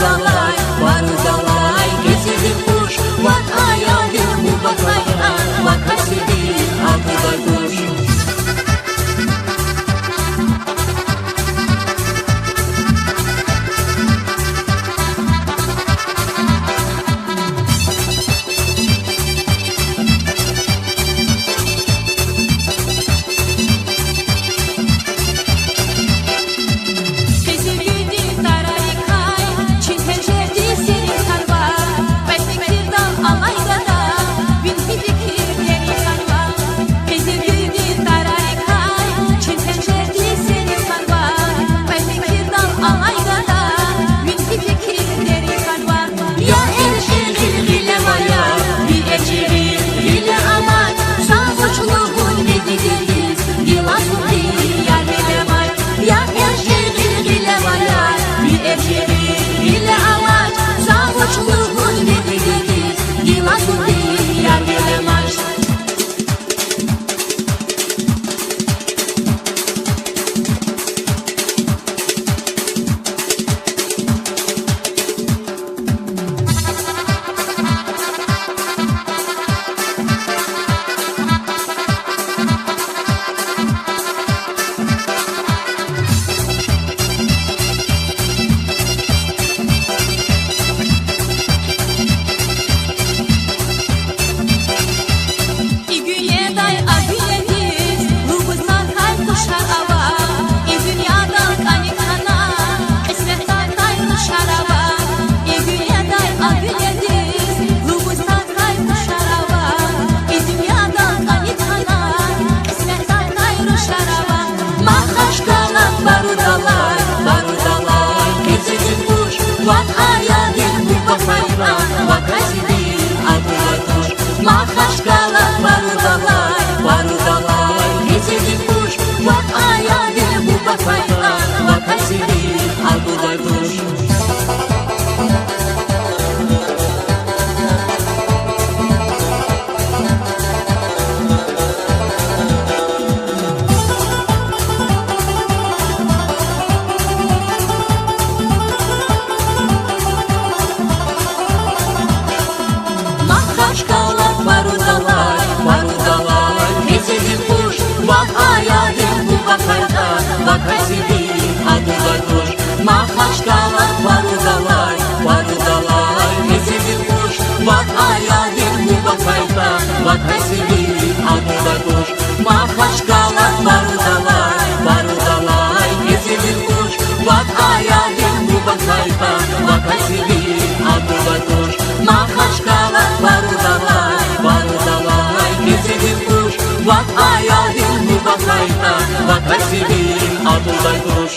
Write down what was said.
dalay, baru dalay, gezedim kuş, bak hayalim bu bakaydan, bak hasibim atıda kuş. Bak hayalim bu bakaydan, bak hasibim atıda kuş. Makaşkala baru dalay, baru dalay, gezedim kuş. Bak hayalim bu bakaydan, bak hasibim atıda kuş. Baru dalay, baru dalay, gezedim kuş. Bak hayalim bu bakaydan, bak hasibim atıda kuş. Makaşkala baru dalay, baru dalay, gezedim kuş. Bak hayalim bu bakaydan, bak hasibim atıda kuş. Makaşkala baru dalay, baru dalay, gezedim kuş. Bak hayalim bu bakaydan, bak hasibim atıda kuş. Makaşkala baru dalay, baru dalay, gezedim kuş. Bak hayalim bu bakaydan, bak hasibim atıda kuş.